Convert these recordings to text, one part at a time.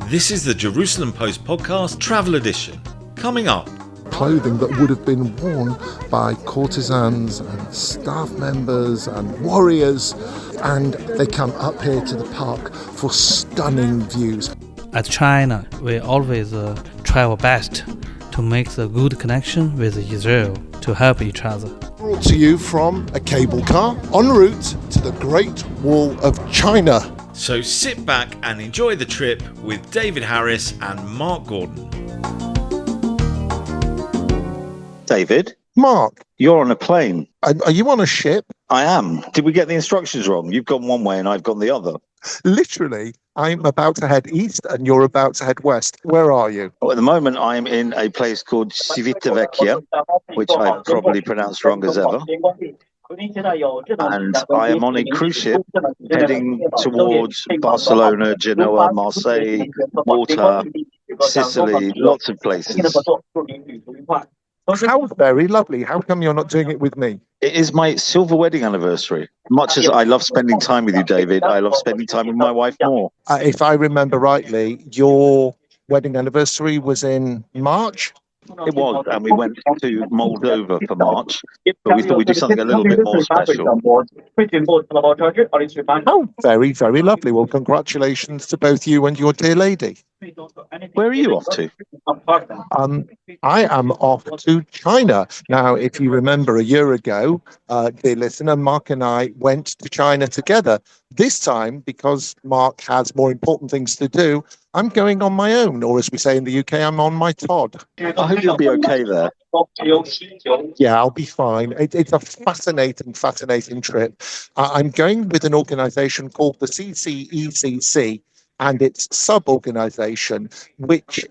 This is the Jerusalem Post podcast travel edition. Coming up. Clothing that would have been worn by courtesans and staff members and warriors, and they come up here to the park for stunning views. At China, we always try our best to make the good connection with Israel to help each other. Brought to you from a cable car en route to the Great Wall of China. So sit back and enjoy the trip with David Harris and Mark Gordon. David, Mark, you're on a plane. are you on a ship? I am. Did we get the instructions wrong? You've gone one way and I've gone the other. Literally, I'm about to head east and you're about to head west. Where are you? Well, at the moment, I'm in a place called Civitavecchia, which I probably pronounced wrong as ever. And I am on a cruise ship heading towards Barcelona, Genoa, Marseille, Malta, Sicily, lots of places. How very lovely. How come you're not doing it with me? It is my silver wedding anniversary. Much as I love spending time with you, David, I love spending time with my wife more. If I remember rightly, your wedding anniversary was in March? It was, and we went to Moldova for March, but we thought we'd do something a little bit more special. Oh, very, very lovely. Well, congratulations to both you and your dear lady. Where are you off to? I am off to China. Now, if you remember a year ago, dear listener, Mark and I went to China together. This time, because Mark has more important things to do, I'm going on my own, or as we say in the UK, I'm on my Todd. I hope you'll be okay there. Yeah, I'll be fine. It's a fascinating trip. I'm going with an organisation called the CCECC, and its sub-organisation, which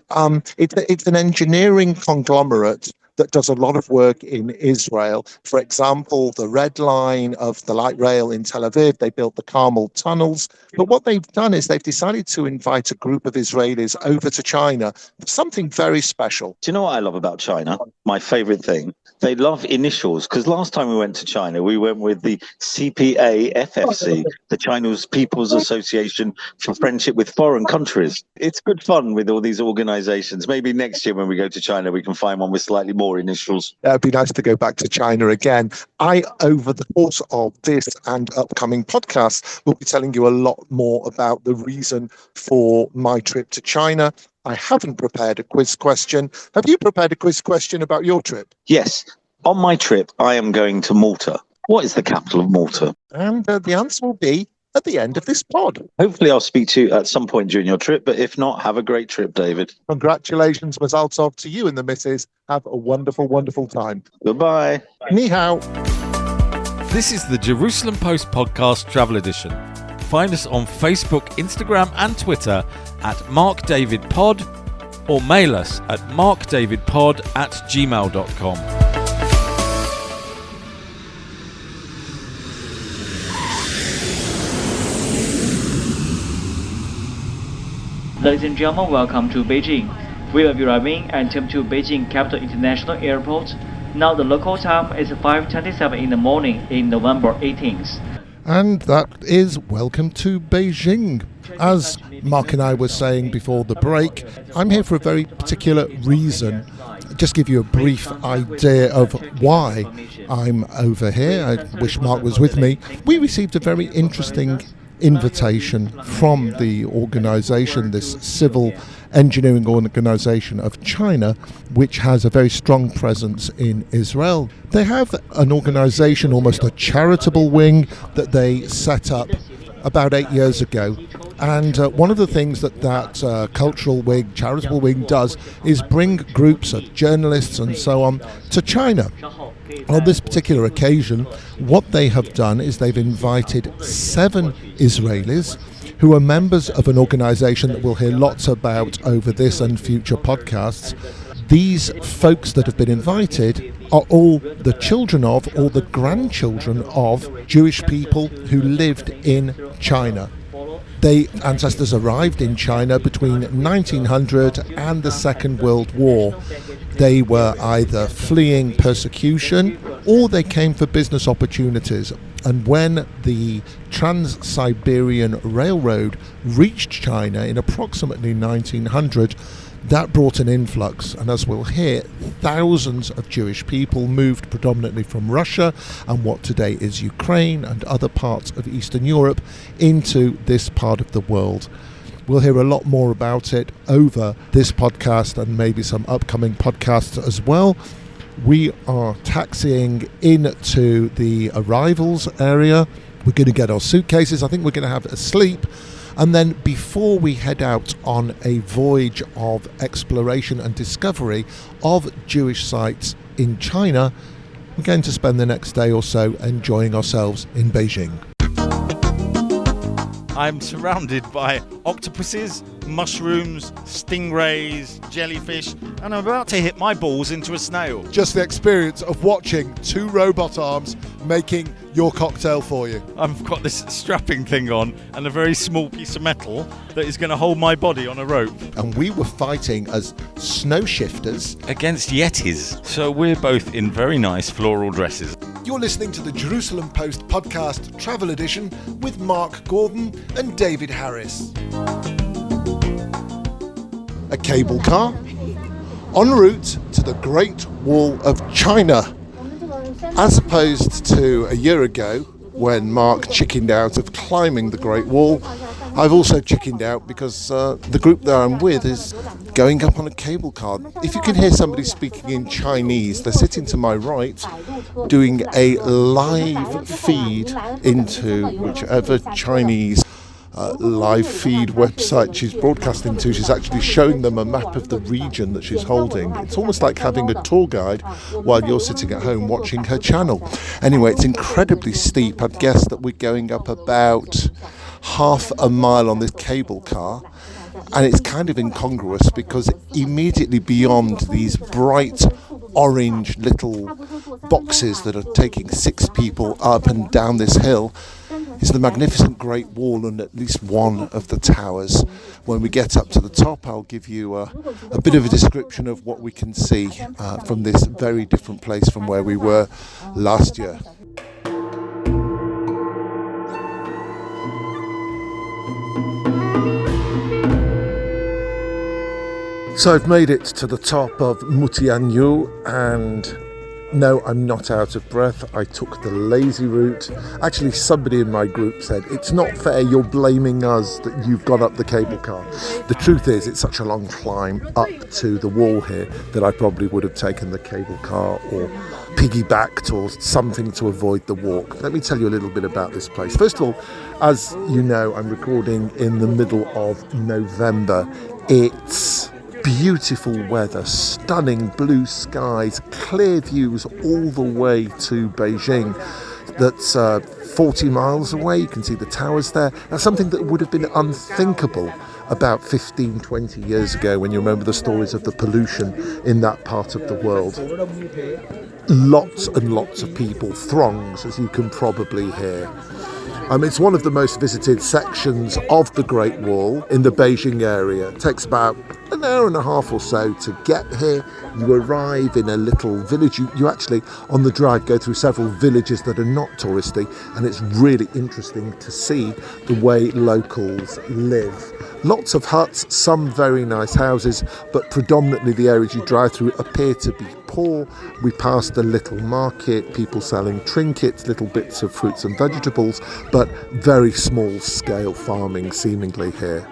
it's an engineering conglomerate that does a lot of work in Israel. For example, the Red Line of the light rail in Tel Aviv, they built the Carmel tunnels. But what they've done is they've decided to invite a group of Israelis over to China for something very special. Do you know what I love about China? My favourite thing? They love initials, because last time we went to China, we went with the CPA-FFC, the China's People's Association for Friendship with Foreign Countries. It's good fun with all these organisations. Maybe next year when we go to China, we can find one with slightly more initials. It'd be nice to go back to China again. Over the course of this and upcoming podcasts, will be telling you a lot more about the reason for my trip to China. I haven't prepared a quiz question. Have you prepared a quiz question about your trip? Yes. On my trip, I am going to Malta. What is the capital of Malta? And the answer will be at the end of this pod. Hopefully I'll speak to you at some point during your trip, but if not, have a great trip, David. Congratulations, Mazal Tov, to you and the missus. Have a wonderful, wonderful time. Goodbye. Ni hao. This is the Jerusalem Post podcast travel edition. Find us on Facebook, Instagram and Twitter at MarkDavidPod, or mail us at markdavidpod@gmail.com. Ladies and gentlemen, welcome to Beijing. We will be arriving at to Beijing Capital International Airport. Now the local time is 5:27 in the morning in November 18th. And that is welcome to Beijing. As Mark and I were saying before the break, I'm here for a very particular reason. Just give you a brief idea of why I'm over here. I wish Mark was with me. We received a very interesting invitation from the organisation, this civil engineering organisation of China, which has a very strong presence in Israel. They have an organisation, almost a charitable wing, that they set up about 8 years ago. And one of the things that cultural wing, charitable wing does is bring groups of journalists and so on to China. On this particular occasion, what they have done is they've invited 7 Israelis who are members of an organisation that we'll hear lots about over this and future podcasts. These folks that have been invited are all the children of or the grandchildren of Jewish people who lived in China. Their ancestors arrived in China between 1900 and the Second World War. They were either fleeing persecution or they came for business opportunities. And when the Trans-Siberian Railroad reached China in approximately 1900, that brought an influx, and as we'll hear, thousands of Jewish people moved predominantly from Russia and what today is Ukraine and other parts of Eastern Europe into this part of the world. We'll hear a lot more about it over this podcast and maybe some upcoming podcasts as well. We are taxiing into the arrivals area. We're going to get our suitcases. I think we're going to have a sleep. And then before we head out on a voyage of exploration and discovery of Jewish sites in China, we're going to spend the next day or so enjoying ourselves in Beijing. I'm surrounded by octopuses, mushrooms, stingrays, jellyfish, and I'm about to hit my balls into a snail. Just the experience of watching two robot arms making your cocktail for you. I've got this strapping thing on and a very small piece of metal that is going to hold my body on a rope. And we were fighting as snow shifters Against yetis. So we're both in very nice floral dresses. You're listening to the Jerusalem Post podcast travel edition with Mark Gordon and David Harris. A cable car en route to the Great Wall of China. As opposed to a year ago when Mark chickened out of climbing the Great Wall, I've also chickened out because the group that I'm with is going up on a cable car. If you can hear somebody speaking in Chinese, they're sitting to my right doing a live feed into whichever Chinese live feed website she's broadcasting to. She's actually showing them a map of the region that she's holding. It's almost like having a tour guide while you're sitting at home watching her channel. Anyway, it's incredibly steep. I'd guess that we're going up about half a mile on this cable car, and it's kind of incongruous because immediately beyond these bright orange little boxes that are taking 6 people up and down this hill is the magnificent Great Wall and at least one of the towers. When we get up to the top, I'll give you a bit of a description of what we can see from this very different place from where we were last year. So I've made it to the top of Mutianyu, and no, I'm not out of breath. I took the lazy route. Actually, somebody in my group said, it's not fair, you're blaming us that you've got up the cable car. The truth is, it's such a long climb up to the wall here that I probably would have taken the cable car or piggybacked or something to avoid the walk. Let me tell you a little bit about this place. First of all, as you know, I'm recording in the middle of November. It's beautiful weather, stunning blue skies, clear views all the way to Beijing. That's 40 miles away. You can see the towers there. That's something that would have been unthinkable about 15, 20 years ago when you remember the stories of the pollution in that part of the world. Lots and lots of people, throngs, as you can probably hear. It's one of the most visited sections of the Great Wall in the Beijing area. It takes about an hour and a half or so to get here. You arrive in a little village. You actually, on the drive, go through several villages that are not touristy, and it's really interesting to see the way locals live. Lots of huts, some very nice houses, but predominantly the areas you drive through appear to be poor. We passed a little market, people selling trinkets, little bits of fruits and vegetables, but very small scale farming seemingly here.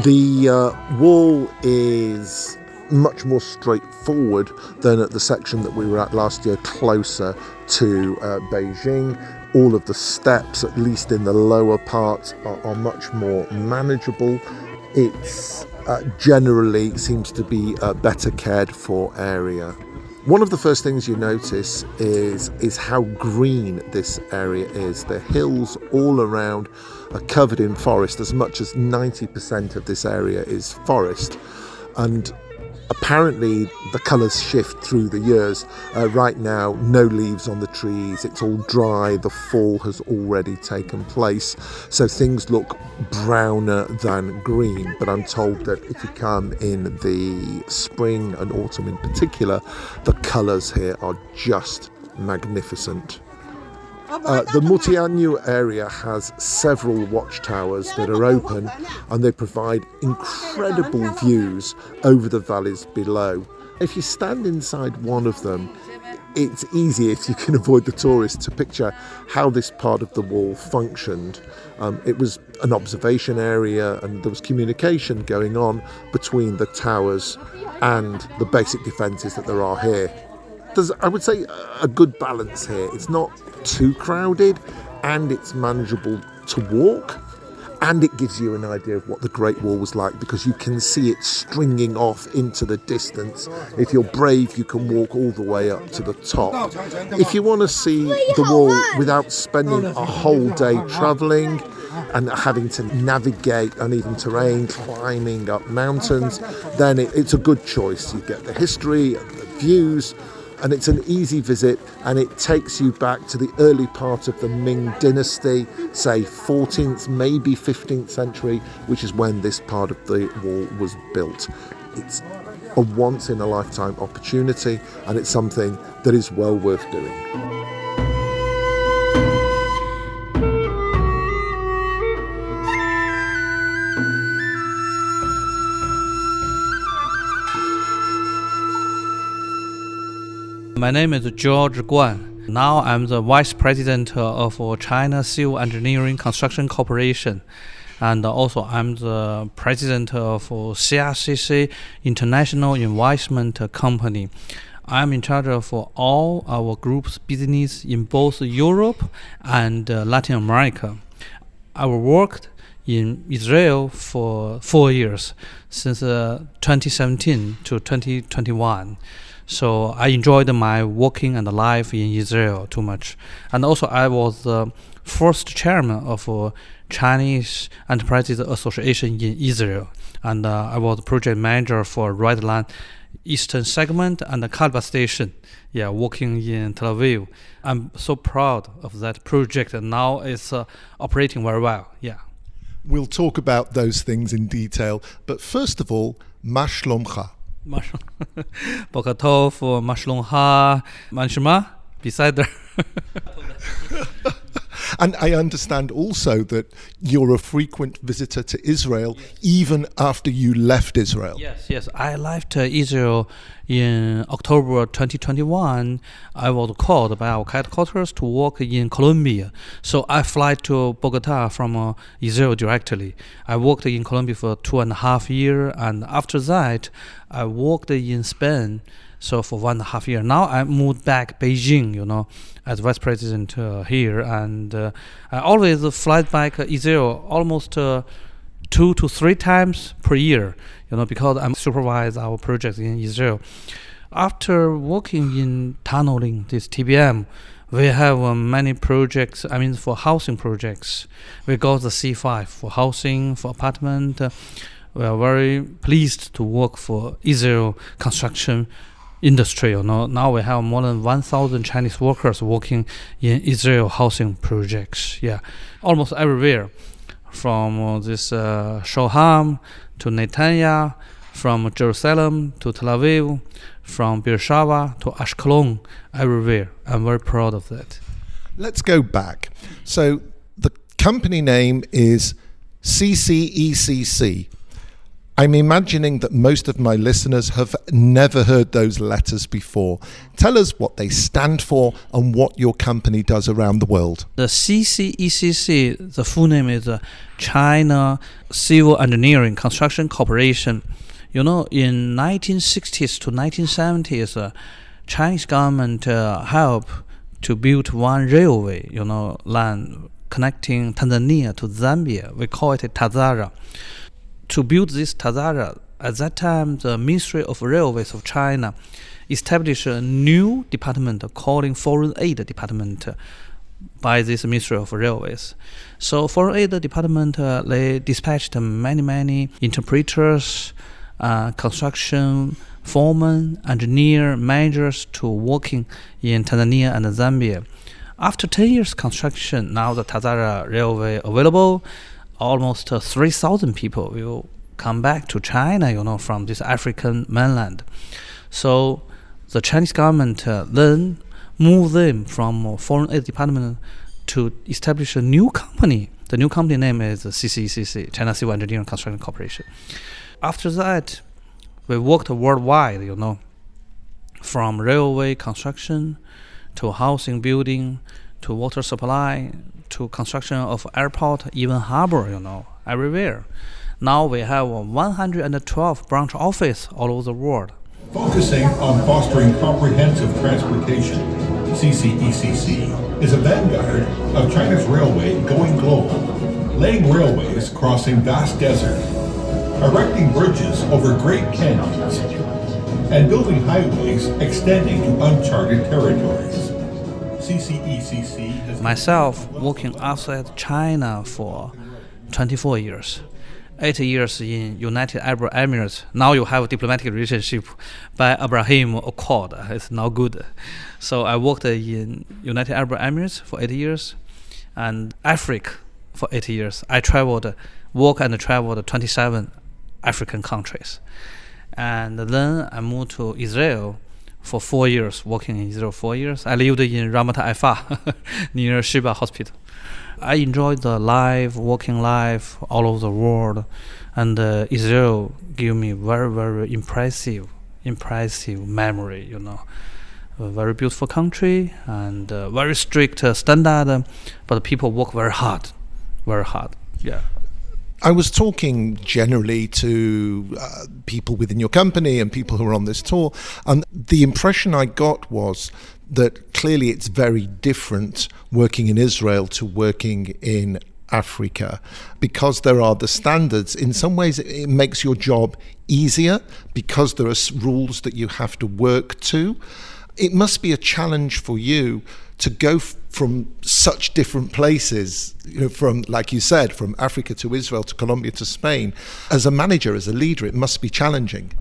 The wall is much more straightforward than at the section that we were at last year, closer to Beijing. All of the steps, at least in the lower parts, are much more manageable. It's generally seems to be a better cared for area. One of the first things you notice is how green this area is. The hills all around are covered in forest. As much as 90% of this area is forest, and apparently the colours shift through the years. Right now, no leaves on the trees, it's all dry, the fall has already taken place, so things look browner than green. But I'm told that if you come in the spring and autumn in particular, the colours here are just magnificent. The Mutianyu area has several watchtowers that are open, and they provide incredible views over the valleys below. If you stand inside one of them, it's easy, if you can avoid the tourists, to picture how this part of the wall functioned. It was an observation area, and there was communication going on between the towers and the basic defences that there are here. There's, I would say, a good balance here. It's not too crowded, and it's manageable to walk, and it gives you an idea of what the Great Wall was like, because you can see it stringing off into the distance. If you're brave, you can walk all the way up to the top. If you want to see the wall without spending a whole day travelling and having to navigate uneven terrain, climbing up mountains, then it's a good choice. You get the history and the views, and it's an easy visit, and it takes you back to the early part of the Ming dynasty, say 14th, maybe 15th century, which is when this part of the wall was built. It's a once-in-a-lifetime opportunity, and it's something that is well worth doing. My name is George Guan. Now I'm the Vice President of China Civil Engineering Construction Corporation. And also I'm the President of CRCC International Investment Company. I'm in charge of all our group's business in both Europe and Latin America. I worked in Israel for 4 years, since 2017 to 2021. So I enjoyed my working and life in Israel too much. And also I was the first chairman of Chinese Enterprises Association in Israel. And I was project manager for Red Line Eastern Segment and the Kalba Station, working in Tel Aviv. I'm so proud of that project, and now it's operating very well. We'll talk about those things in detail, but first of all, מה שלומך? בוקר טוב, מה שלומך? מה נשמע? בסדר. And I understand also that you're a frequent visitor to Israel, even after you left Israel. Yes. I left Israel in October 2021. I was called by our headquarters to work in Colombia. So I fly to Bogota from Israel directly. I worked in Colombia for 2.5 years, and after that, I worked in Spain. So for 1.5 years. Now I moved back Beijing, as vice president here, and I always fly back Israel almost 2 to 3 times per year, because I supervise our projects in Israel. After working in tunneling, this TBM, we have many projects, for housing projects. We got the C5 for housing, for apartment. We are very pleased to work for Israel construction industry. Now we have more than 1,000 Chinese workers working in Israel housing projects. Almost everywhere, from this Shoham to Netanya, from Jerusalem to Tel Aviv, from Beersheba to Ashkelon, everywhere. I'm very proud of that. Let's go back. So the company name is CCECC. I'm imagining that most of my listeners have never heard those letters before. Tell us what they stand for and what your company does around the world. The CCECC, the full name is China Civil Engineering Construction Corporation. In 1960s to 1970s, Chinese government helped to build one railway, line connecting Tanzania to Zambia. We call it Tazara. To build this Tazara, at that time, the Ministry of Railways of China established a new department called Foreign Aid Department by this Ministry of Railways. So Foreign Aid Department, they dispatched many interpreters, construction foremen, engineer, managers to working in Tanzania and Zambia. After 10 years construction, now the Tazara Railway available, almost 3,000 people will come back to China, from this African mainland. So the Chinese government then move them from Foreign Aid Department to establish a new company. The new company name is CCECC, China Civil Engineering Construction Corporation. After that, we worked worldwide, from railway construction to housing building to water supply to construction of airport, even harbor, everywhere. Now we have 112 branch office all over the world. Focusing on fostering comprehensive transportation, CCECC is a vanguard of China's railway going global, laying railways crossing vast deserts, erecting bridges over great canyons, and building highways extending to uncharted territories. CCECC has Myself working outside China for 24 years. 8 years in United Arab Emirates. Now you have a diplomatic relationship by Abraham Accord. It's now good. So I worked in United Arab Emirates for 8 years and Africa for 8 years. I worked and traveled 27 African countries. And then I moved to Israel for 4 years, working in Israel 4 years. I lived in Ramat Haifa near Sheba Hospital. I enjoyed the working life all over the world, and Israel gave me very, very impressive memory. A very beautiful country and very strict standard, but the people work very hard. Yeah. I was talking generally to people within your company and people who are on this tour, and the impression I got was that clearly it's very different working in Israel to working in Africa, because there are the standards. In some ways it makes your job easier because there are rules that you have to work to. It must be a challenge for you to go from such different places, from, like you said, from Africa to Israel to Colombia to Spain. As a manager, as a leader, it must be challenging.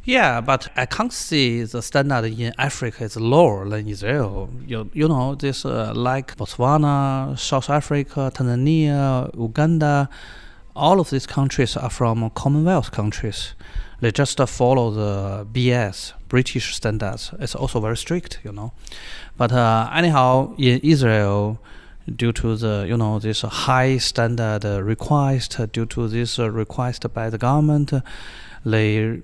Yeah, but I can't see the standard in Africa is lower than Israel. This like Botswana, South Africa, Tanzania, Uganda, all of these countries are from Commonwealth countries. They just follow the BS, British standards. It's also very strict, But anyhow, in Israel, due to the this high standard request, due to this request by the government, they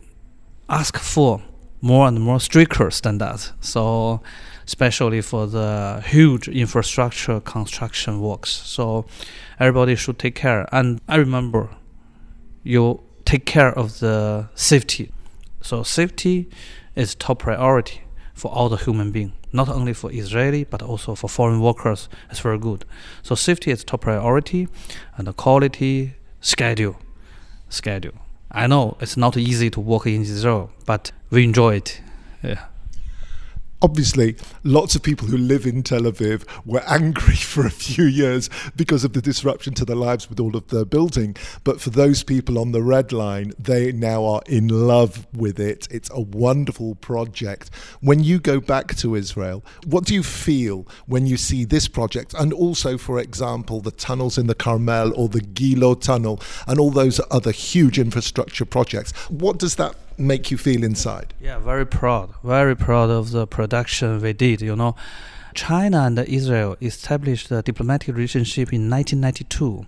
ask for more and more stricter standards. So especially for the huge infrastructure construction works. So everybody should take care. And I remember you take care of the safety. So safety is top priority for all the human beings, not only for Israeli, but also for foreign workers. It's very good. So safety is top priority, and the quality, schedule. I know it's not easy to work in Israel, but we enjoy it. Yeah. Obviously, lots of people who live in Tel Aviv were angry for a few years because of the disruption to their lives with all of the building. But for those people on the Red Line, they now are in love with it. It's a wonderful project. When you go back to Israel, what do you feel when you see this project? And also, for example, the tunnels in the Carmel or the Gilo tunnel and all those other huge infrastructure projects. What does that make you feel inside? Yeah, very proud of the production we did. China and Israel established a diplomatic relationship in 1992.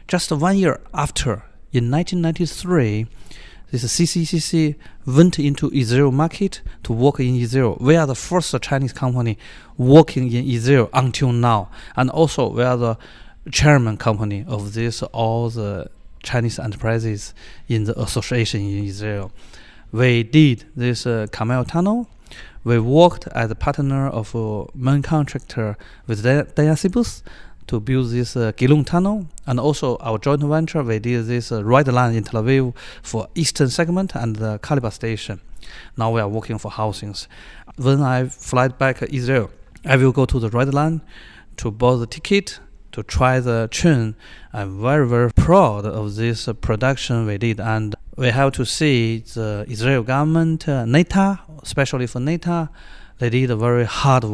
Just 1 year after, in 1993, this CCCC went into Israel market to work in Israel. We are the first Chinese company working in Israel until now, and also we are the chairman company of all the Chinese enterprises in the association in Israel. We did this Carmel tunnel. We worked as a partner of main contractor with Diasibus to build this Gilon tunnel, and also our joint venture. We did this Red Line in Tel Aviv for eastern segment and the Kaliba station. Now we are working for housings. When I fly back to Israel, I will go to the Red Line to buy the ticket to try the train. I'm very, very proud of this production we did, and we have to see the Israel government, NETA, especially for NETA, they did a very hard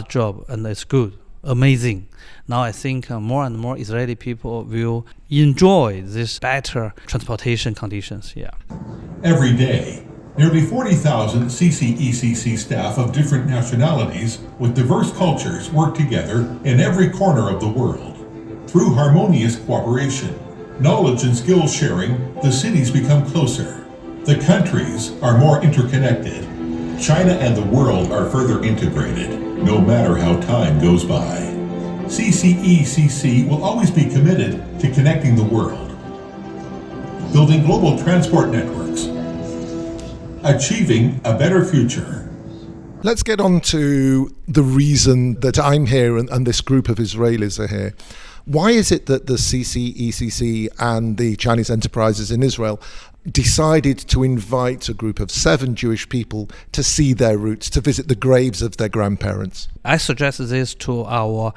job, and it's good, amazing. Now I think more and more Israeli people will enjoy this better transportation conditions. Yeah. Every day, Nearly 40,000 CCECC staff of different nationalities with diverse cultures work together in every corner of the world. Through harmonious cooperation, knowledge and skill sharing, the cities become closer. The countries are more interconnected. China and the world are further integrated, no matter how time goes by. CCECC will always be committed to connecting the world, building global transport networks, achieving a better future. Let's get on to the reason that I'm here and this group of Israelis are here. Why is it that the CCECC and the Chinese enterprises in Israel decided to invite a group of 7 Jewish people to see their roots, to visit the graves of their grandparents? I suggest this to our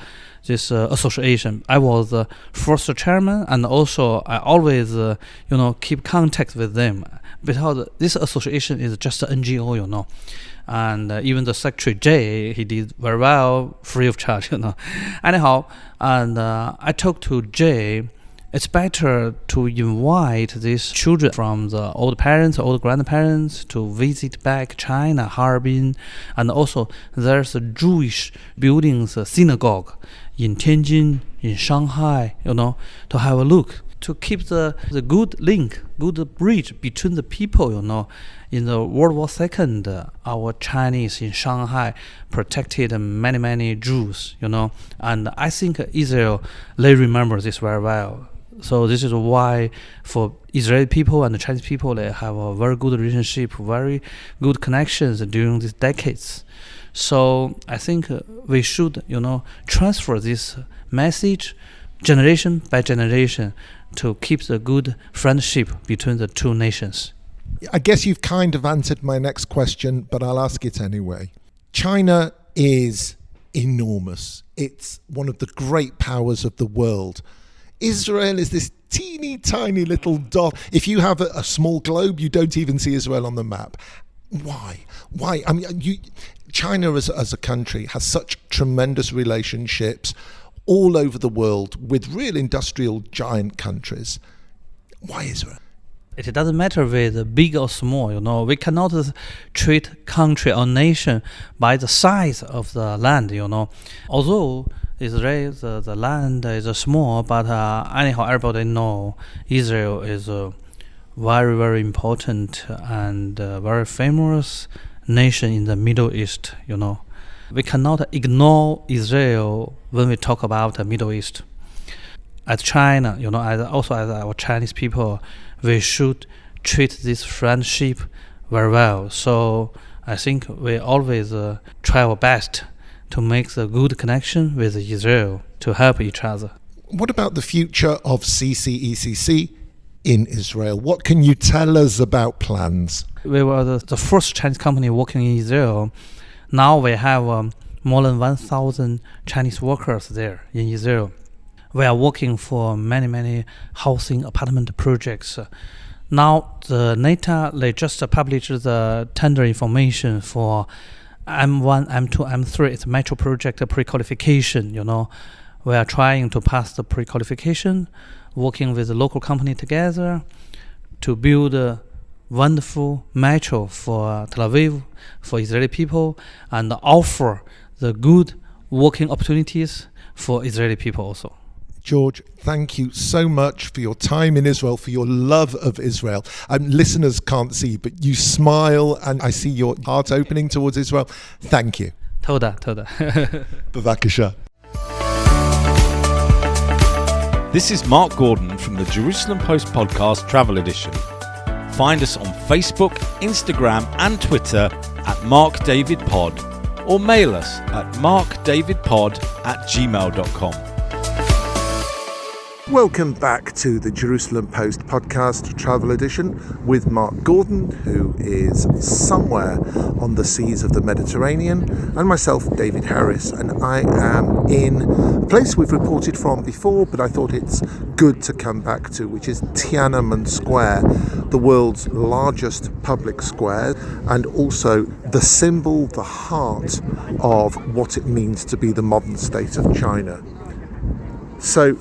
association. I was the first chairman, and also I always keep contact with them, because this association is just an NGO, and even the secretary Jay, he did very well, free of charge, Anyhow, and I talked to Jay. It's better to invite these children from the old parents, old grandparents to visit back China, Harbin, and also there's a Jewish buildings, a synagogue in Tianjin, in Shanghai, to have a look, to keep the good link, good bridge between the people, In the World War II, our Chinese in Shanghai protected many Jews, and I think Israel, they remember this very well. So this is why for Israeli people and the Chinese people, they have a very good relationship, very good connections during these decades. So I think we should, transfer this message generation by generation to keep the good friendship between the two nations. I guess you've kind of answered my next question, but I'll ask it anyway. China is enormous. It's one of the great powers of the world. Israel is this teeny tiny little dot. If you have a small globe, you don't even see Israel on the map. Why? I mean, China as a country has such tremendous relationships all over the world with real industrial giant countries. Why Israel? It doesn't matter with big or small, We cannot treat country or nation by the size of the land, Although Israel, the land is small, but anyhow, everybody know Israel is a very, very important and very famous nation in the Middle East, We cannot ignore Israel when we talk about the Middle East. As China, as our Chinese people, we should treat this friendship very well. So I think we always try our best to make the good connection with Israel to help each other. What about the future of CCECC in Israel? What can you tell us about plans? We were the first Chinese company working in Israel. Now we have more than 1,000 Chinese workers there in Israel. We are working for many housing apartment projects. Now the NATA, they just published the tender information for M1, M2, M3. It's a metro project pre-qualification, We are trying to pass the pre-qualification, working with the local company together to build a wonderful metro for Tel Aviv, for Israeli people, and offer the good working opportunities for Israeli people also. George, thank you so much for your time in Israel, for your love of Israel. Listeners can't see, but you smile and I see your heart opening towards Israel. Thank you. Toda. Bavakasha. This is Mark Gordon from the Jerusalem Post Podcast Travel Edition. Find us on Facebook, Instagram and Twitter at MarkDavidPod, or mail us at markdavidpod@gmail.com. Welcome back to the Jerusalem Post Podcast Travel Edition with Mark Gordon, who is somewhere on the seas of the Mediterranean, and myself, David Harris, and I am in a place we've reported from before, but I thought it's good to come back to, which is Tiananmen Square, the world's largest public square, and also the symbol, the heart of what it means to be the modern state of China. So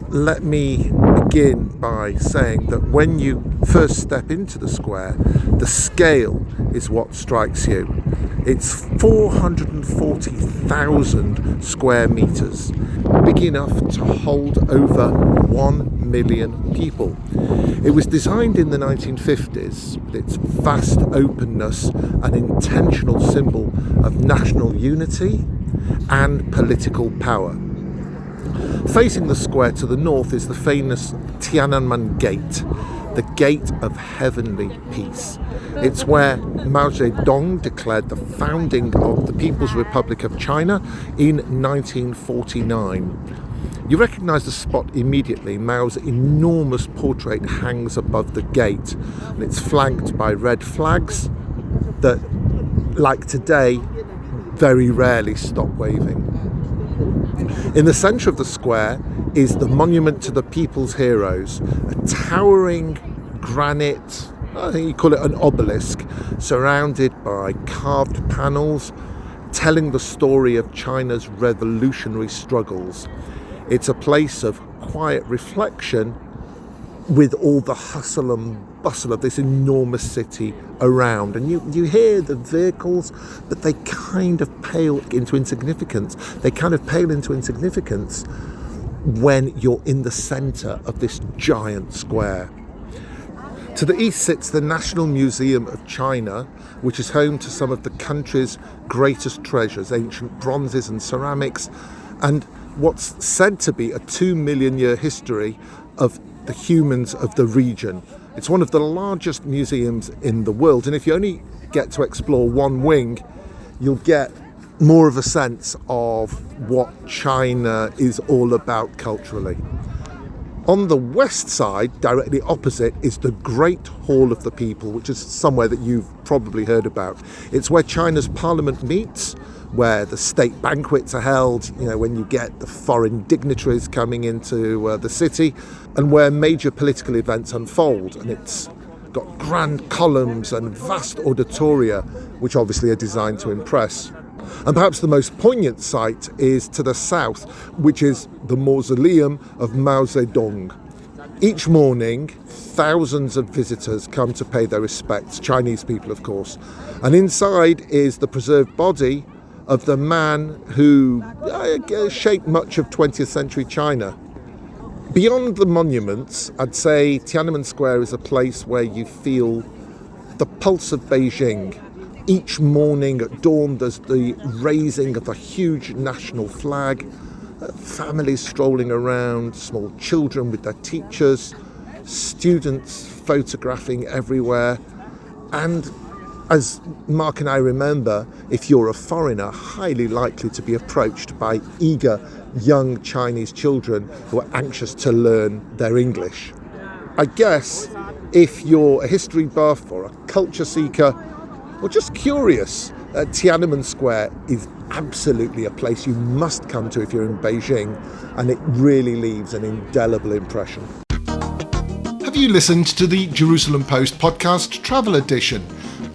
let me begin by saying that when you first step into the square, the scale is what strikes you. It's 440,000 square meters, big enough to hold over 1 million people. It was designed in the 1950s with its vast openness, an intentional symbol of national unity and political power. Facing the square to the north is the famous Tiananmen Gate, the Gate of Heavenly Peace. It's where Mao Zedong declared the founding of the People's Republic of China in 1949. You recognise the spot immediately. Mao's enormous portrait hangs above the gate, and it's flanked by red flags that, like today, very rarely stop waving. In the centre of the square is the monument to the people's heroes, a towering granite, I think you call it an obelisk, surrounded by carved panels telling the story of China's revolutionary struggles. It's a place of quiet reflection with all the hustle and bustle of this enormous city around. And you hear the vehicles, but they kind of pale into insignificance. They kind of pale into insignificance when you're in the centre of this giant square. To the east sits the National Museum of China, which is home to some of the country's greatest treasures, ancient bronzes and ceramics, and what's said to be a 2 million year history of the humans of the region. It's one of the largest museums in the world, and if you only get to explore one wing, you'll get more of a sense of what China is all about culturally. On the west side, directly opposite, is the Great Hall of the People, which is somewhere that you've probably heard about. It's where China's parliament meets, where the state banquets are held, when you get the foreign dignitaries coming into the city, and where major political events unfold. And it's got grand columns and vast auditoria, which obviously are designed to impress. And perhaps the most poignant site is to the south, which is the mausoleum of Mao Zedong. Each morning, thousands of visitors come to pay their respects, Chinese people, of course. And inside is the preserved body of the man who shaped much of 20th century China. Beyond the monuments, I'd say Tiananmen Square is a place where you feel the pulse of Beijing. Each morning at dawn, there's the raising of a huge national flag, families strolling around, small children with their teachers, students photographing everywhere. And as Mark and I remember, if you're a foreigner, highly likely to be approached by eager young Chinese children who are anxious to learn their English. I guess if you're a history buff or a culture seeker, or just curious, Tiananmen Square is absolutely a place you must come to if you're in Beijing, and it really leaves an indelible impression. Have you listened to the Jerusalem Post podcast travel edition?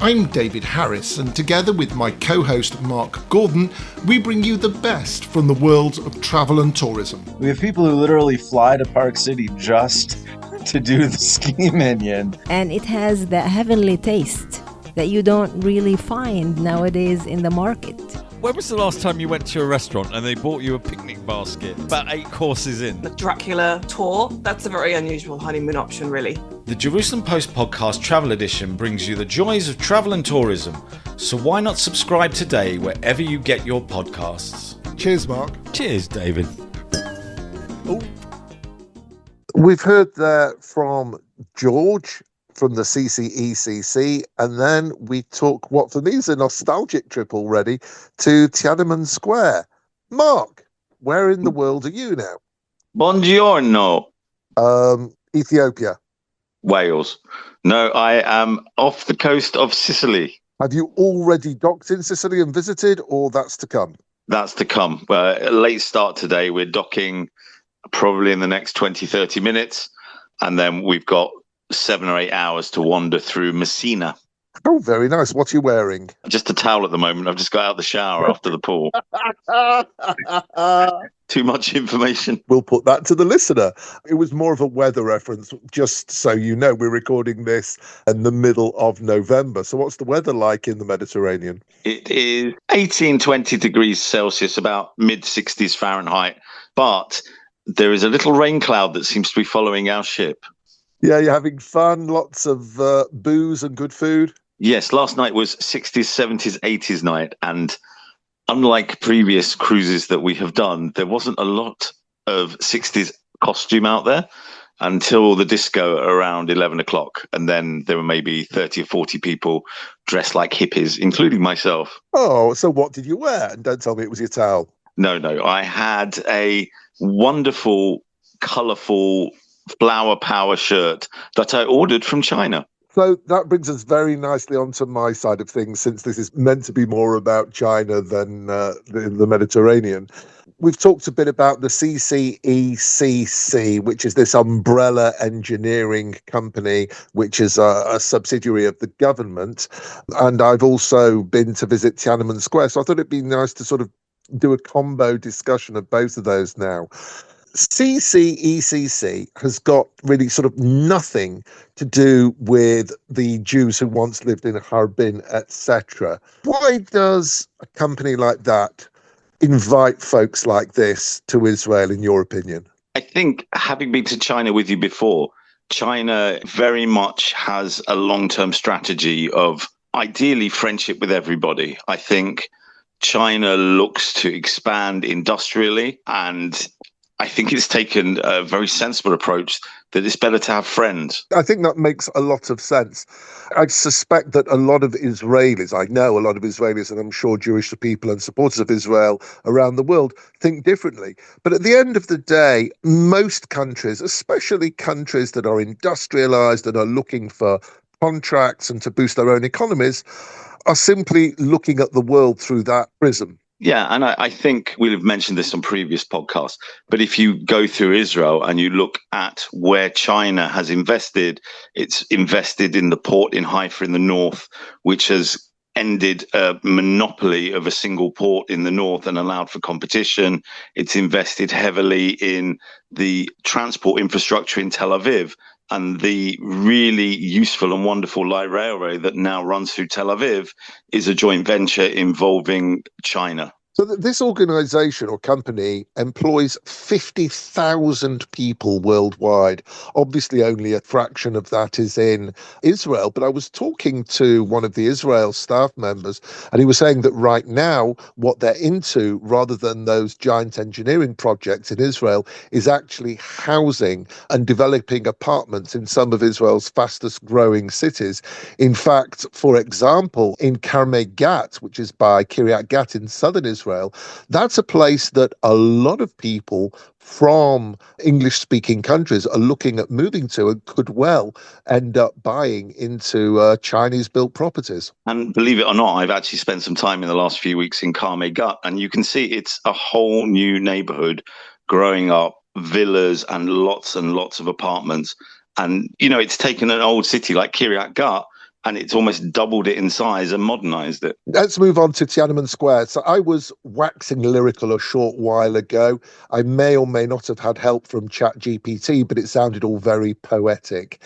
I'm David Harris, and together with my co-host Mark Gordon, we bring you the best from the world of travel and tourism. We have people who literally fly to Park City just to do the ski minion. And it has that heavenly taste that you don't really find nowadays in the market. When was the last time you went to a restaurant and they bought you a picnic basket about 8 courses in? The Dracula tour, that's a very unusual honeymoon option, really. The Jerusalem Post podcast travel edition brings you the joys of travel and tourism. So why not subscribe today wherever you get your podcasts? Cheers, Mark. Cheers, David. We've heard that from George from the CCECC, and then we took what for me is a nostalgic trip already to Tiananmen Square. Mark, where in the world are you now? Buongiorno. Ethiopia. Wales. No, I am off the coast of Sicily. Have you already docked in Sicily and visited, or that's to come? That's to come. A late start today. We're docking probably in the next 20, 30 minutes. And then we've got 7 or 8 hours to wander through Messina. Oh, very nice. What are you wearing? Just a towel at the moment. I've just got out of the shower after the pool. Too much information. We'll put that to the listener. It was more of a weather reference, just so you know. We're recording this in the middle of November. So what's the weather like in the Mediterranean? It is 18, 20 degrees Celsius, about mid 60s Fahrenheit. But there is a little rain cloud that seems to be following our ship. Yeah, you're having fun, lots of booze and good food? Yes, last night was 60s, 70s, 80s night. And unlike previous cruises that we have done, there wasn't a lot of 60s costume out there until the disco around 11 o'clock. And then there were maybe 30 or 40 people dressed like hippies, including myself. Oh, so what did you wear? And don't tell me it was your towel. No. I had a wonderful, colourful flower power shirt that I ordered from China. So that brings us very nicely onto my side of things, since this is meant to be more about China than the Mediterranean. We've talked a bit about the CCECC, which is this umbrella engineering company, which is a subsidiary of the government. And I've also been to visit Tiananmen Square. So I thought it'd be nice to sort of do a combo discussion of both of those now. CCECC has got really sort of nothing to do with the Jews who once lived in Harbin, etc. Why does a company like that invite folks like this to Israel, in your opinion? I think, having been to China with you before, China very much has a long-term strategy of ideally friendship with everybody. I think China looks to expand industrially, and I think it's taken a very sensible approach that it's better to have friends. I think that makes a lot of sense. I suspect that a lot of Israelis, I know a lot of Israelis, and I'm sure Jewish people and supporters of Israel around the world think differently. But at the end of the day, most countries, especially countries that are industrialized and are looking for contracts and to boost their own economies, are simply looking at the world through that prism. Yeah, and I think we'll have mentioned this on previous podcasts, but if you go through Israel and you look at where China has invested, it's invested in the port in Haifa in the north, which has ended a monopoly of a single port in the north and allowed for competition. It's invested heavily in the transport infrastructure in Tel Aviv, and the really useful and wonderful light railway that now runs through Tel Aviv is a joint venture involving China. So this organization or company employs 50,000 people worldwide. Obviously, only a fraction of that is in Israel. But I was talking to one of the Israel staff members, and he was saying that right now, what they're into, rather than those giant engineering projects in Israel, is actually housing and developing apartments in some of Israel's fastest growing cities. In fact, for example, in Karmei Gat, which is by Kiryat Gat in southern Israel, that's a place that a lot of people from English-speaking countries are looking at moving to and could well end up buying into Chinese-built properties. And believe it or not, I've actually spent some time in the last few weeks in Karmei Gat, and you can see it's a whole new neighborhood growing up, villas and lots of apartments. And, you know, it's taken an old city like Kiryat Gat, and it's almost doubled it in size and modernized it. Let's move on to Tiananmen Square. So I was waxing lyrical a short while ago. I may or may not have had help from ChatGPT, but it sounded all very poetic.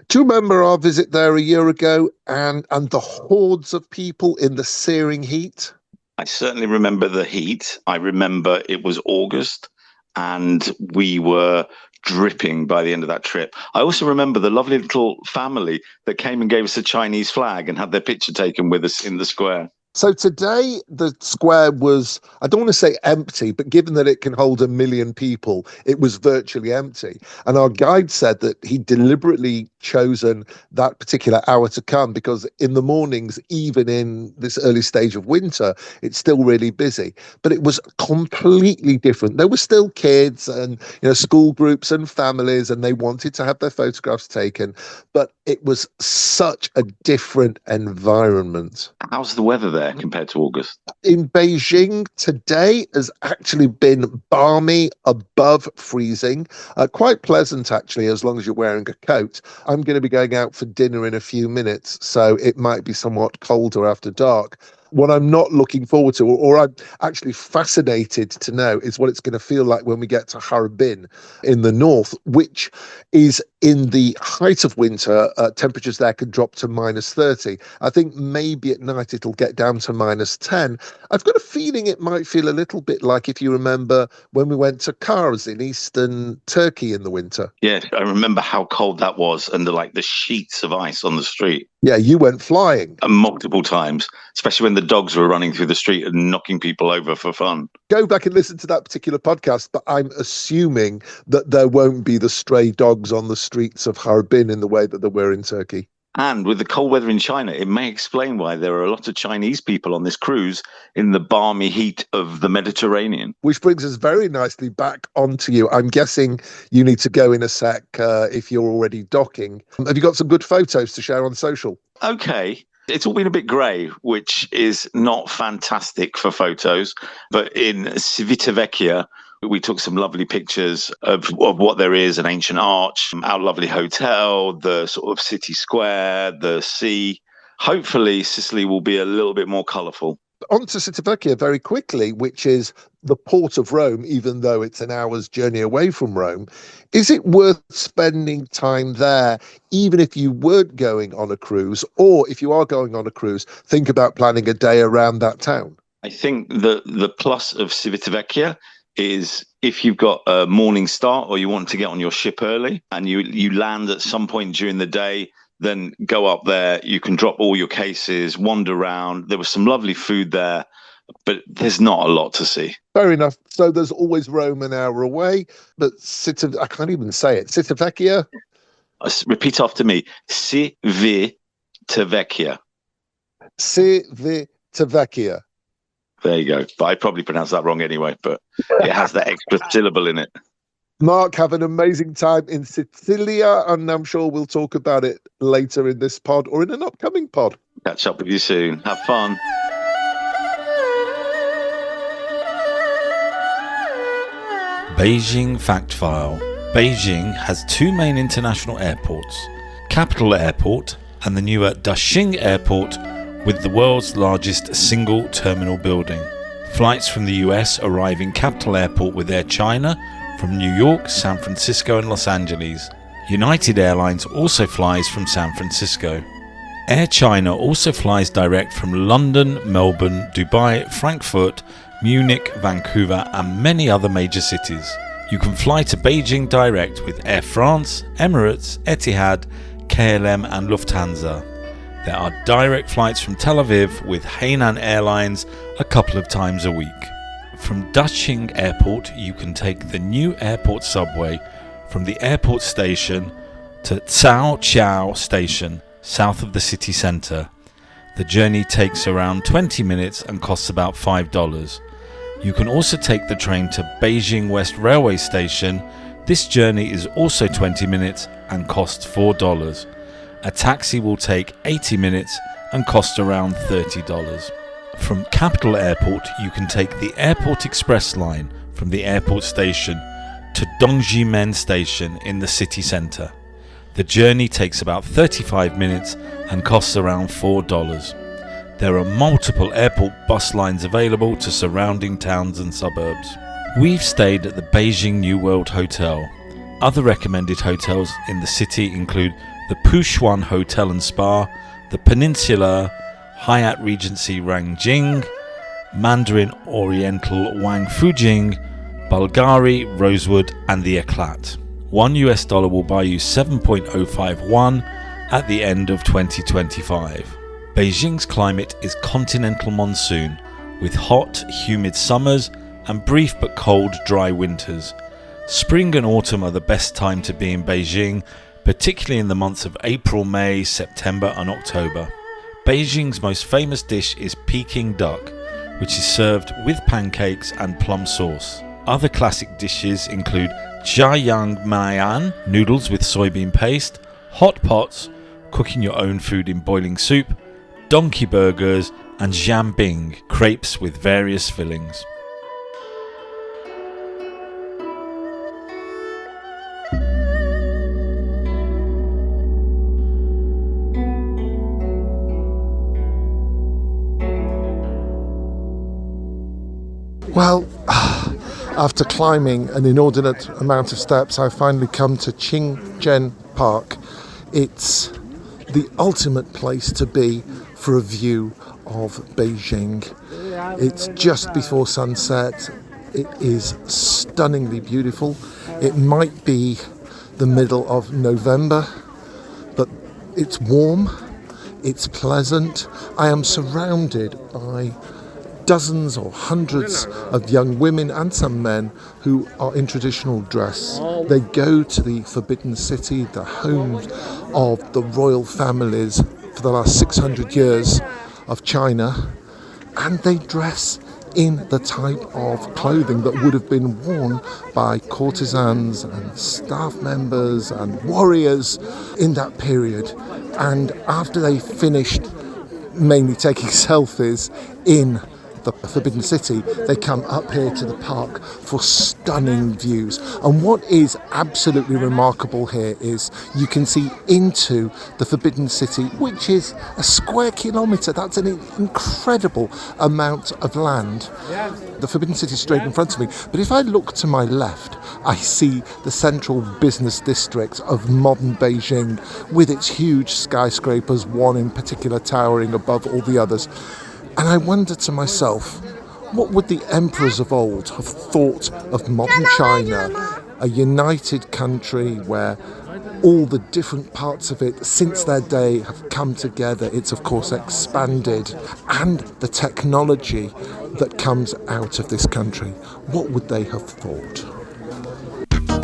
Do you remember our visit there a year ago and the hordes of people in the searing heat? I certainly remember the heat. I remember it was August and we were dripping by the end of that trip. I also remember the lovely little family that came and gave us a Chinese flag and had their picture taken with us in the square. So today the square was, I don't want to say empty, but given that it can hold 1 million people, it was virtually empty. And our guide said that he'd deliberately chosen that particular hour to come because in the mornings, even in this early stage of winter, it's still really busy. But it was completely different. There were still kids and school groups and families, and they wanted to have their photographs taken. But it was such a different environment. How's the weather there? there compared to August? In Beijing, today has actually been balmy, above freezing. Quite pleasant, actually, as long as you're wearing a coat. I'm going to be going out for dinner in a few minutes, so it might be somewhat colder after dark. What I'm not looking forward to, or I'm actually fascinated to know, is what it's going to feel like when we get to Harbin in the north, which is in the height of winter. Temperatures there can drop to -30. I think maybe at night it'll get down to -10. I've got a feeling it might feel a little bit like if you remember when we went to Kars in eastern Turkey in the winter. Yes, I remember how cold that was, and the sheets of ice on the street. Yeah, you went flying. Multiple times, especially when the dogs were running through the street and knocking people over for fun. Go back and listen to that particular podcast, but I'm assuming that there won't be the stray dogs on the streets of Harbin in the way that there were in Turkey. And with the cold weather in China, it may explain why there are a lot of Chinese people on this cruise in the balmy heat of the Mediterranean. Which brings us very nicely back onto you. I'm guessing you need to go in a sec if you're already docking. Have you got some good photos to share on social? Okay. It's all been a bit grey, which is not fantastic for photos. But in Civitavecchia, we took some lovely pictures of what there is, an ancient arch, our lovely hotel, the sort of city square, the sea. Hopefully, Sicily will be a little bit more colourful. On to Civitavecchia very quickly, which is the port of Rome, even though it's an hour's journey away from Rome. Is it worth spending time there, even if you weren't going on a cruise? Or if you are going on a cruise, think about planning a day around that town? I think the plus of Civitavecchia is if you've got a morning start or you want to get on your ship early and you land at some point during the day, then go up there. You can drop all your cases, wander around. There was some lovely food there, but there's not a lot to see. Fair enough. So there's always Rome an hour away, but I can't even say it. Civitavecchia? Repeat after me. Civitavecchia. Civitavecchia. There you go. But I probably pronounced that wrong anyway, but it has that extra syllable in it. Mark, have an amazing time in Sicilia, and I'm sure we'll talk about it later in this pod or in an upcoming pod. Catch up with you soon. Have fun. Beijing Fact File. Beijing has two main international airports, Capital Airport and the newer Daxing Airport, with the world's largest single terminal building. Flights from the US arrive in Capital Airport with Air China from New York, San Francisco and Los Angeles. United Airlines also flies from San Francisco. Air China also flies direct from London, Melbourne, Dubai, Frankfurt, Munich, Vancouver and many other major cities. You can fly to Beijing direct with Air France, Emirates, Etihad, KLM and Lufthansa. There are direct flights from Tel Aviv with Hainan Airlines a couple of times a week. From Daxing Airport, you can take the new airport subway from the airport station to Cao Chiao Station, south of the city centre. The journey takes around 20 minutes and costs about $5. You can also take the train to Beijing West Railway Station. This journey is also 20 minutes and costs $4. A taxi will take 80 minutes and cost around $30. From Capital Airport, you can take the Airport Express line from the airport station to Dongjimen Station in the city centre. The journey takes about 35 minutes and costs around $4. There are multiple airport bus lines available to surrounding towns and suburbs. We've stayed at the Beijing New World Hotel. Other recommended hotels in the city include the Pushuan Hotel and Spa, the Peninsula, Hyatt Regency Rangjing, Mandarin Oriental Wang Fujing, Bulgari, Rosewood and the Eclat. $1 will buy you 7.051 at the end of 2025. Beijing's climate is continental monsoon, with hot, humid summers and brief but cold, dry winters. Spring and autumn are the best time to be in Beijing, particularly in the months of April, May, September and October. Beijing's most famous dish is Peking duck, which is served with pancakes and plum sauce. Other classic dishes include jiayang mayan, noodles with soybean paste, hot pots, cooking your own food in boiling soup, donkey burgers, and xiambing, crepes with various fillings. Well, after climbing an inordinate amount of steps, I finally come to Jingshan Park. It's the ultimate place to be for a view of Beijing. It's just before sunset. It is stunningly beautiful. It might be the middle of November, but it's warm, it's pleasant. I am surrounded by dozens or hundreds of young women and some men who are in traditional dress. They go to the Forbidden City, the home of the royal families for the last 600 years of China, and they dress in the type of clothing that would have been worn by courtesans and staff members and warriors in that period. And after they finished mainly taking selfies in the Forbidden City, they come up here to the park for stunning views. And what is absolutely remarkable here is you can see into the Forbidden City, which is a square kilometre. That's an incredible amount of land. The Forbidden City is straight in front of me, but if I look to my left, I see the central business district of modern Beijing with its huge skyscrapers, one in particular towering above all the others. And I wonder to myself, what would the emperors of old have thought of modern China, a united country where all the different parts of it since their day have come together. It's of course expanded, and the technology that comes out of this country. What would they have thought?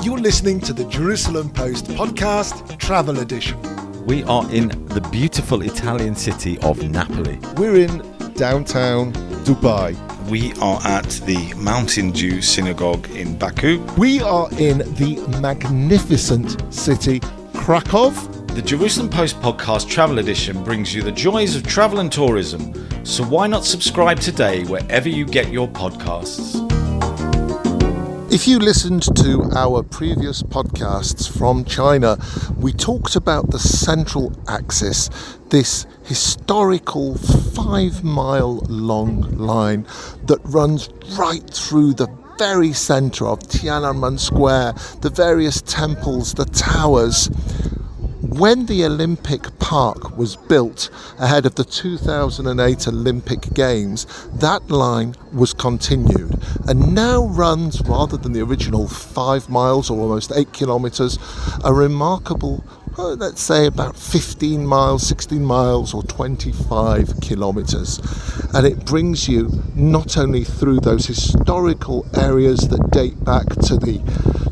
You're listening to the Jerusalem Post podcast Travel Edition. We are in the beautiful Italian city of Napoli. We're in downtown Dubai. We are at the Mountain Dew Synagogue in Baku. We are in the magnificent city Krakow. The Jerusalem Post podcast Travel Edition brings you the joys of travel and tourism. So why not subscribe today wherever you get your podcasts? If you listened to our previous podcasts from China, we talked about the Central Axis, this historical 5-mile long line that runs right through the very centre of Tiananmen Square, the various temples, the towers. When the Olympic Park was built ahead of the 2008 Olympic Games, that line was continued and now runs, rather than the original 5 miles or almost 8 kilometres, a remarkable, let's say about 15 miles, 16 miles or 25 kilometres. And it brings you not only through those historical areas that date back to the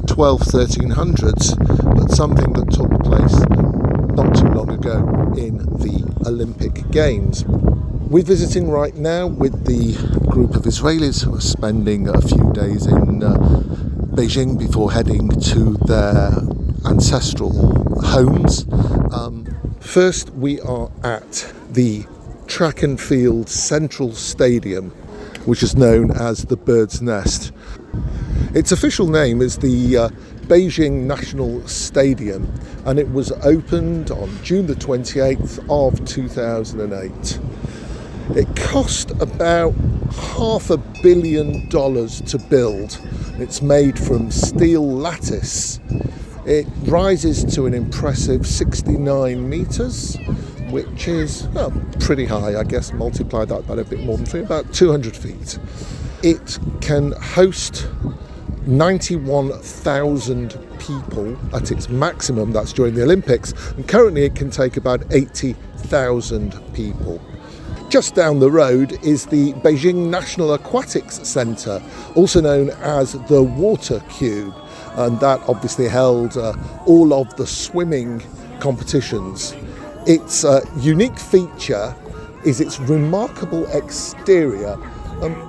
1300s, but something that took place not too long ago in the Olympic Games. We're visiting right now with the group of Israelis who are spending a few days in Beijing before heading to their ancestral homes. First, we are at the track and field central stadium, which is known as the Bird's Nest. Its official name is the Beijing National Stadium, and it was opened on June the 28th of 2008. It cost about $500 million to build. It's made from steel lattice. It rises to an impressive 69 metres, which is pretty high. I guess multiply that by a bit more than 3, about 200 feet. It can host 91,000 people at its maximum, that's during the Olympics, and currently it can take about 80,000 people. Just down the road is the Beijing National Aquatics Centre, also known as the Water Cube, and that obviously held all of the swimming competitions. Its unique feature is its remarkable exterior.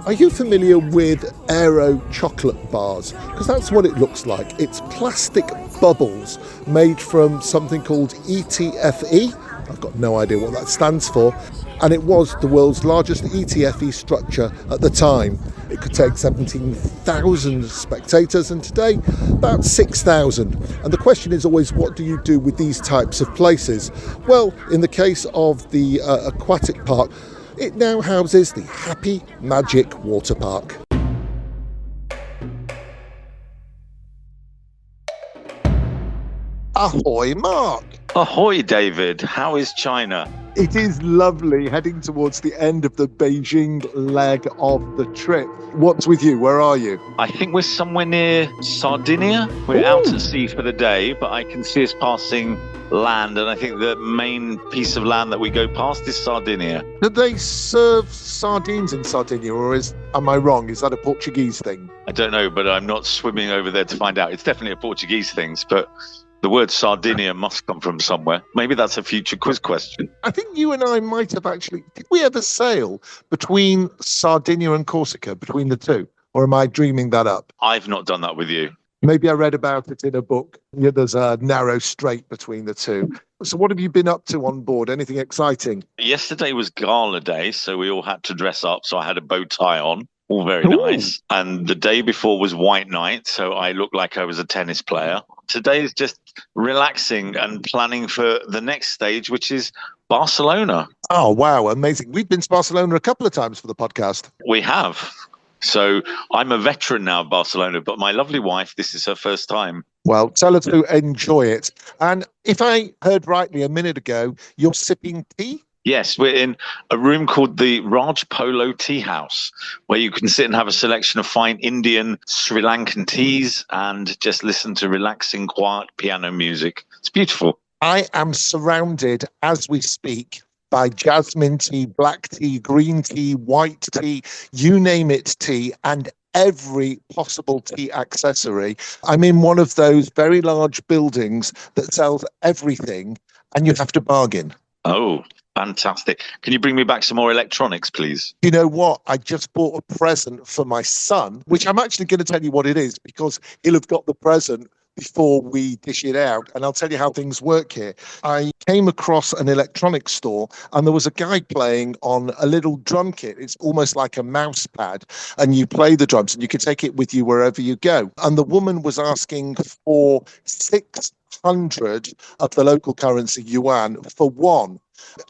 Are you familiar with Aero chocolate bars? Because that's what it looks like. It's plastic bubbles made from something called ETFE. I've got no idea what that stands for. and it was the world's largest ETFE structure at the time. It could take 17,000 spectators, and today about 6,000. And the question is always, what do you do with these types of places? Well, in the case of the aquatic park, it now houses the Happy Magic Water Park. Ahoy, Mark! Ahoy, David. How is China? It is lovely, heading towards the end of the Beijing leg of the trip. What's with you? Where are you? I think we're somewhere near Sardinia. We're out at sea for the day, but I can see us passing land, and I think the main piece of land that we go past is Sardinia. Do they serve sardines in Sardinia, or am I wrong? Is that a Portuguese thing? I don't know, but I'm not swimming over there to find out. It's definitely a Portuguese thing, but the word Sardinia must come from somewhere. Maybe that's a future quiz question. I think you and I might have actually... Did we ever sail between Sardinia and Corsica, between the two? Or am I dreaming that up? I've not done that with you. Maybe I read about it in a book. Yeah, there's a narrow strait between the two. So what have you been up to on board? Anything exciting? Yesterday was gala day, so we all had to dress up. So I had a bow tie on. All very nice. And the day before was white night, so I looked like I was a tennis player. Today is just relaxing and planning for the next stage, which is Barcelona. Oh, wow. Amazing. We've been to Barcelona a couple of times for the podcast. We have. So I'm a veteran now of Barcelona, but my lovely wife, this is her first time. Well, tell her to enjoy it. And if I heard rightly a minute ago, you're sipping tea? Yes, we're in a room called the Raj Polo Tea House, where you can sit and have a selection of fine Indian, Sri Lankan teas and just listen to relaxing, quiet piano music. It's beautiful. I am surrounded, as we speak, by jasmine tea, black tea, green tea, white tea, you name it tea, and every possible tea accessory. I'm in one of those very large buildings that sells everything, and you have to bargain. Oh, fantastic. Can you bring me back some more electronics, please? You know what? I just bought a present for my son, which I'm actually going to tell you what it is, because he'll have got the present before we dish it out, and I'll tell you how things work here. I came across an electronics store, and there was a guy playing on a little drum kit. It's almost like a mouse pad, and you play the drums, and you can take it with you wherever you go. And the woman was asking for 600 of the local currency yuan for one.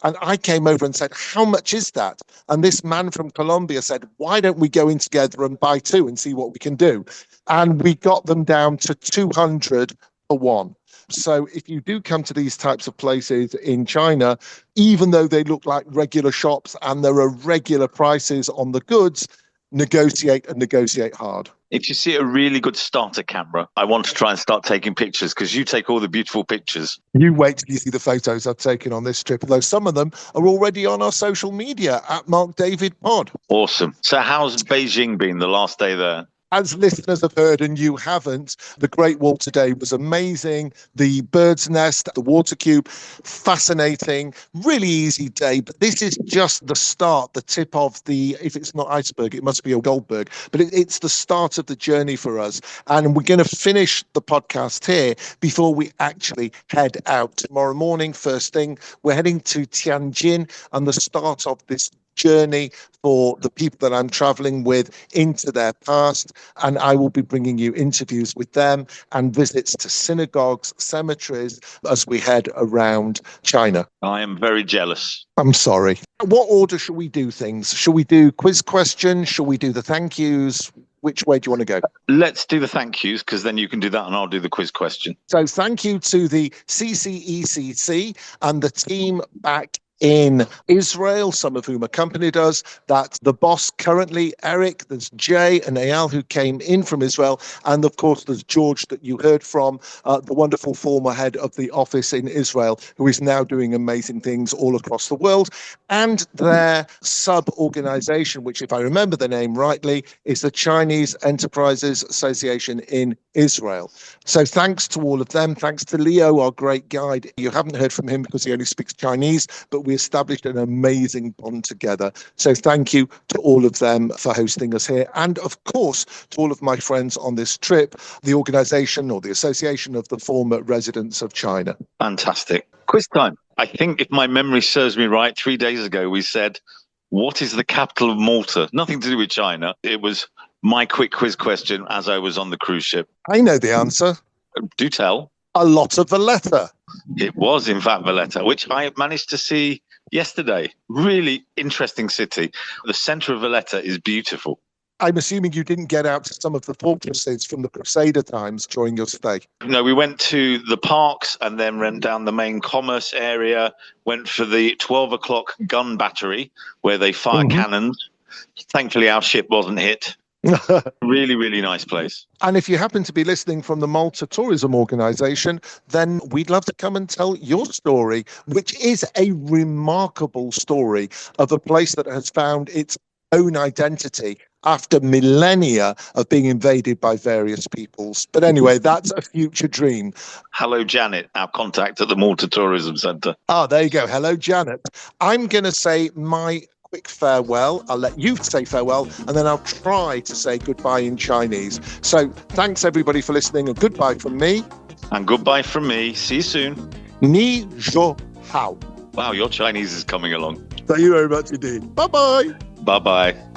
And I came over and said, how much is that? And this man from Colombia said, why don't we go in together and buy two and see what we can do? And we got them down to 200 for one. So if you do come to these types of places in China, even though they look like regular shops and there are regular prices on the goods, negotiate and negotiate hard. If you see a really good starter camera, I want to try and start taking pictures, because you take all the beautiful pictures. You wait till you see the photos I've taken on this trip, although some of them are already on our social media at Mark David Pod. Awesome. So how's Beijing been the last day there? As listeners have heard and you haven't, the Great Wall today was amazing. The bird's nest, the water cube, fascinating, really easy day. But this is just the start, the tip of the, if it's not iceberg, it must be a Goldberg. But it's the start of the journey for us. And we're going to finish the podcast here before we actually head out. Tomorrow morning, first thing, we're heading to Tianjin and the start of this journey for the people that I'm traveling with into their past, and I will be bringing you interviews with them and visits to synagogues, cemeteries as we head around China. I am very jealous. I'm sorry. What order should we do things? Should we do quiz questions? Should we do the thank yous? Which way do you want to go? Let's do the thank yous, because then you can do that and I'll do the quiz question. So thank you to the CCECC and the team back in Israel, some of whom accompanied us. That's the boss currently, Eric, there's Jay and Eyal, who came in from Israel, and of course there's George that you heard from, the wonderful former head of the office in Israel, who is now doing amazing things all across the world, and their sub-organization, which, if I remember the name rightly, is the Chinese Enterprises Association in Israel. So thanks to all of them. Thanks to Leo, our great guide. You haven't heard from him because he only speaks Chinese, but we established an amazing bond together. So thank you to all of them for hosting us here. And of course, to all of my friends on this trip, the organization or the Association of the Former Residents of China. Fantastic. Quiz time. I think if my memory serves me right, 3 days ago we said, what is the capital of Malta? Nothing to do with China. It was my quick quiz question as I was on the cruise ship. I know the answer. Do tell. A lot of Valletta. It was, in fact, Valletta, which I managed to see yesterday. Really interesting city. The centre of Valletta is beautiful. I'm assuming you didn't get out to some of the fortresses from the Crusader times during your stay. No, we went to the parks and then went down the main commerce area, went for the 12 o'clock gun battery where they fire cannons. Thankfully, our ship wasn't hit. Really, really nice place. And if you happen to be listening from the Malta Tourism Organisation, then we'd love to come and tell your story, which is a remarkable story of a place that has found its own identity after millennia of being invaded by various peoples. But anyway, that's a future dream. Hello, Janet, our contact at the Malta Tourism Centre. Ah, there you go. Hello, Janet. I'm going to say my quick farewell. I'll let you say farewell, and then I'll try to say goodbye in Chinese. So thanks, everybody, for listening, and goodbye from me. And goodbye from me. See you soon. Ni zhou hao. Wow, your Chinese is coming along. Thank you very much indeed. Bye-bye. Bye-bye.